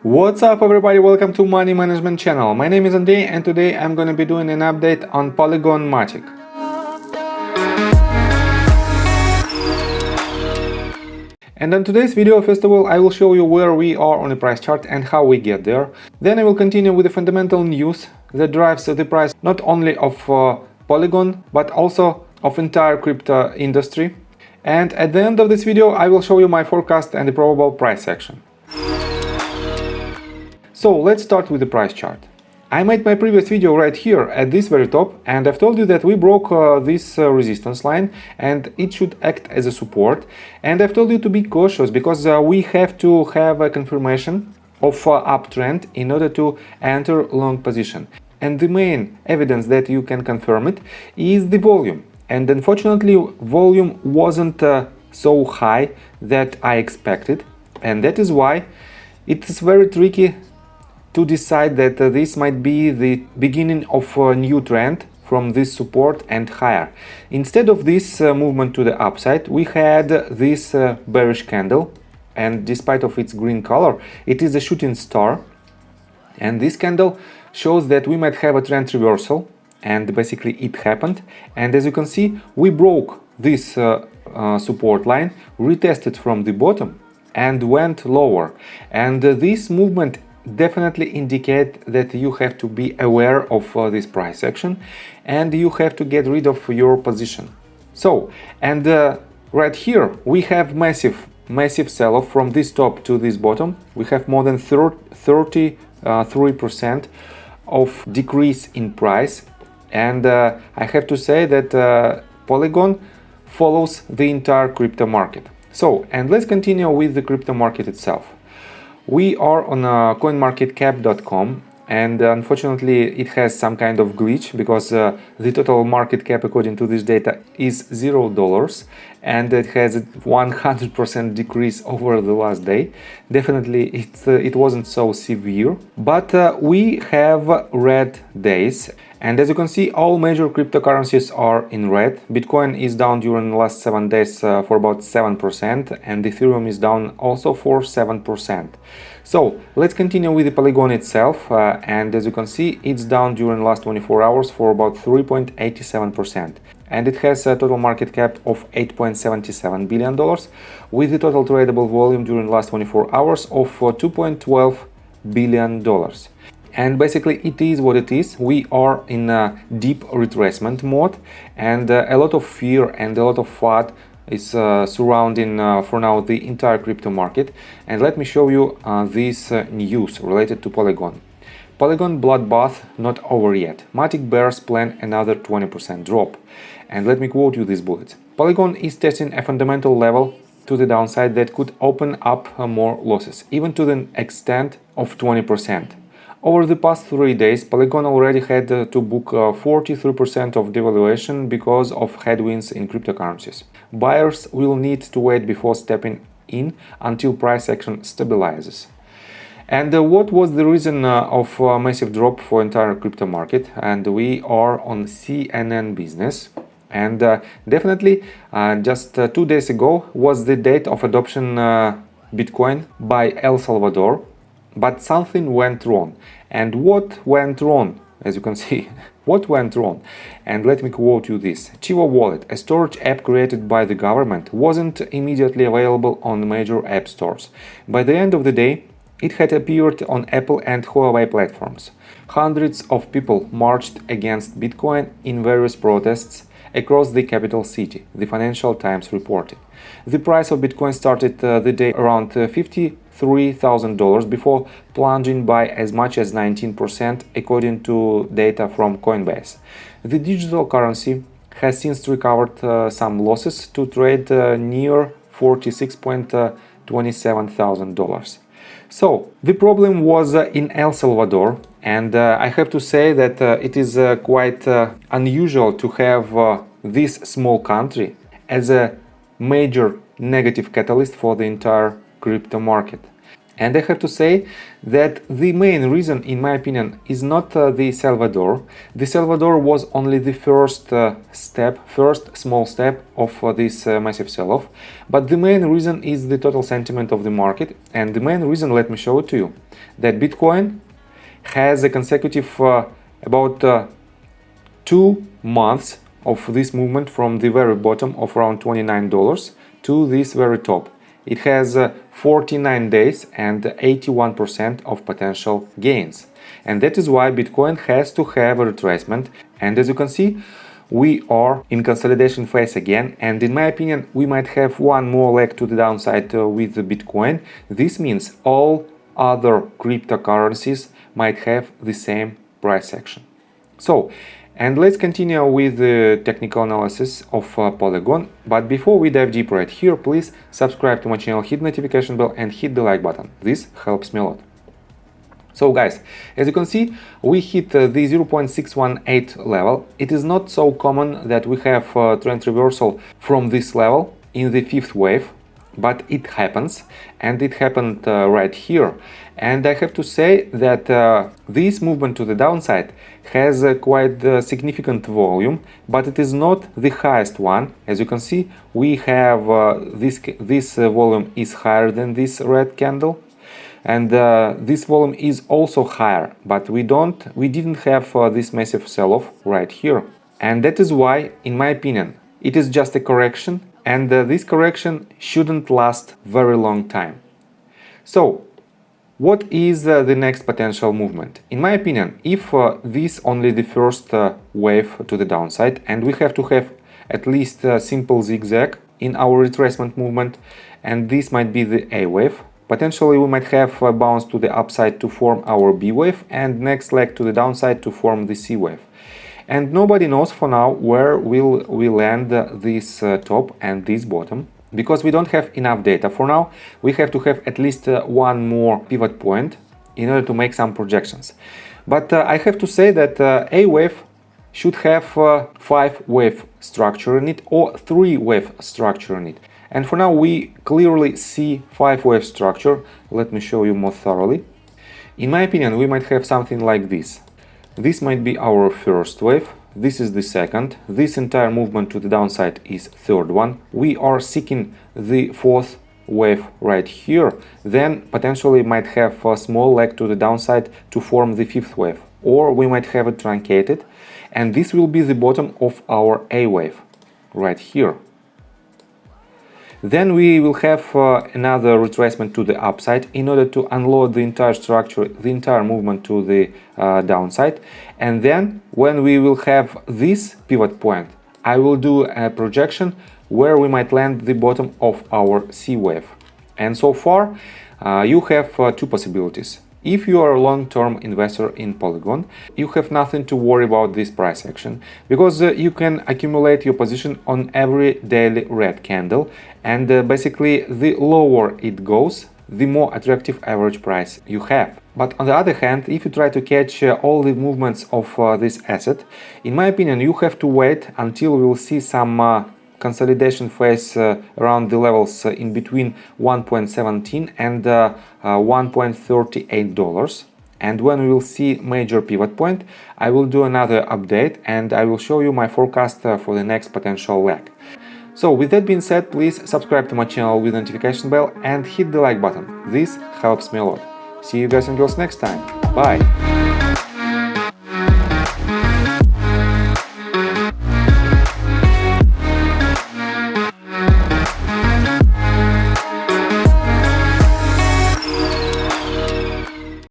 What's up everybody, welcome to Money Management channel. My name is Andrei and today I'm gonna be doing an update on Polygon Matic. And in today's video, first of all, I will show you where we are on the price chart and how we get there. Then I will continue with the fundamental news that drives the price not only of Polygon, but also of entire crypto industry. And at the end of this video, I will show you my forecast and the probable price action. So let's start with the price chart. I made my previous video right here at this very top, and I've told you that we broke this resistance line and it should act as a support. And I've told you to be cautious because we have to have a confirmation of uptrend in order to enter long position. And the main evidence that you can confirm it is the volume. And unfortunately, volume wasn't so high that I expected, and that is why it's very tricky to decide that this might be the beginning of a new trend from this support and higher. Instead of this movement to the upside, we had this bearish candle, and despite of its green color, it is a shooting star. And this candle shows that we might have a trend reversal, and basically it happened. And as you can see, we broke this support line, retested from the bottom and went lower. And this movement definitely indicate that you have to be aware of this price action and you have to get rid of your position. So, and right here we have massive sell-off from this top to this bottom. We have more than 33% of decrease in price, and I have to say that Polygon follows the entire crypto market. So, and let's continue with the crypto market itself. We are on coinmarketcap.com, and unfortunately it has some kind of glitch because the total market cap according to this data is $0, and it has a 100% decrease over the last day. Definitely it wasn't so severe, but we have red days. And as you can see, all major cryptocurrencies are in red. Bitcoin is down during the last 7 days for about 7%, and Ethereum is down also for 7%. So let's continue with the Polygon itself, and as you can see, it's down during the last 24 hours for about 3.87%. And it has a total market cap of $8.77 billion, with the total tradable volume during the last 24 hours of $2.12 billion. And basically it is what it is. We are in a deep retracement mode, and a lot of fear and a lot of FUD is surrounding for now the entire crypto market. And let me show you this news related to Polygon. Polygon bloodbath not over yet. Matic bears plan another 20% drop. And let me quote you these bullets. Polygon is testing a fundamental level to the downside that could open up more losses, even to the extent of 20%. Over the past 3 days, Polygon already had to book 43% of devaluation because of headwinds in cryptocurrencies. Buyers will need to wait before stepping in until price action stabilizes. And what was the reason of a massive drop for entire crypto market? And we are on CNN Business. And definitely just 2 days ago was the date of adoption Bitcoin by El Salvador. But something went wrong. And what went wrong? As you can see, what went wrong? And let me quote you this. Chivo Wallet, a storage app created by the government, wasn't immediately available on major app stores. By the end of the day, it had appeared on Apple and Huawei platforms. Hundreds of people marched against Bitcoin in various protests across the capital city, the Financial Times reported. The price of Bitcoin started the day around $53,000 before plunging by as much as 19% according to data from Coinbase. The digital currency has since recovered some losses to trade near $46,27,000. So the problem was in El Salvador, and I have to say that it is quite unusual to have this small country as a major negative catalyst for the entire crypto market. And I have to say that the main reason, in my opinion, is not the Salvador. The Salvador was only the first small step of this massive sell-off. But the main reason is the total sentiment of the market. And the main reason, let me show it to you, that Bitcoin has a consecutive about 2 months of this movement from the very bottom of around $29 to this very top. It has 49 days and 81% of potential gains. And that is why Bitcoin has to have a retracement. And as you can see, we are in consolidation phase again. And in my opinion, we might have one more leg to the downside with the Bitcoin. This means all other cryptocurrencies might have the same price action. So, and let's continue with the technical analysis of Polygon. But before we dive deeper right here, please subscribe to my channel, hit the notification bell and hit the like button. This helps me a lot. So guys, as you can see, we hit the 0.618 level. It is not so common that we have trend reversal from this level in the fifth wave, but it happens, and it happened right here. And I have to say that this movement to the downside has quite significant volume, but it is not the highest one. As you can see, we have this volume is higher than this red candle, and this volume is also higher, but we didn't have this massive sell-off right here. And that is why, in my opinion, it is just a correction, and this correction shouldn't last very long time. So, what is the next potential movement? In my opinion, if this only the first wave to the downside, and we have to have at least a simple zigzag in our retracement movement, and this might be the A wave, potentially we might have a bounce to the upside to form our B wave, and next leg to the downside to form the C wave. And nobody knows for now where will we land this top and this bottom, because we don't have enough data for now. We have to have at least one more pivot point in order to make some projections. But I have to say that A wave should have 5-wave structure in it or 3-wave structure in it. And for now we clearly see 5-wave structure. Let me show you more thoroughly. In my opinion, we might have something like this. This might be our first wave. This is the second. This entire movement to the downside is third one. We are seeking the fourth wave right here. Then potentially might have a small leg to the downside to form the fifth wave. Or we might have it truncated. And this will be the bottom of our A wave right here. Then we will have another retracement to the upside in order to unload the entire structure, the entire movement to the downside. And then when we will have this pivot point, I will do a projection where we might land the bottom of our C wave. And so far you have two possibilities. If you are a long-term investor in Polygon, you have nothing to worry about this price action, because you can accumulate your position on every daily red candle, and basically the lower it goes, the more attractive average price you have. But on the other hand, if you try to catch all the movements of this asset, in my opinion, you have to wait until we will see some consolidation phase around the levels in between 1.17 and $1.38. And when we will see major pivot point, I will do another update and I will show you my forecast for the next potential leg. So with that being said, please subscribe to my channel with the notification bell and hit the like button. This helps me a lot. See you guys and girls next time. Bye!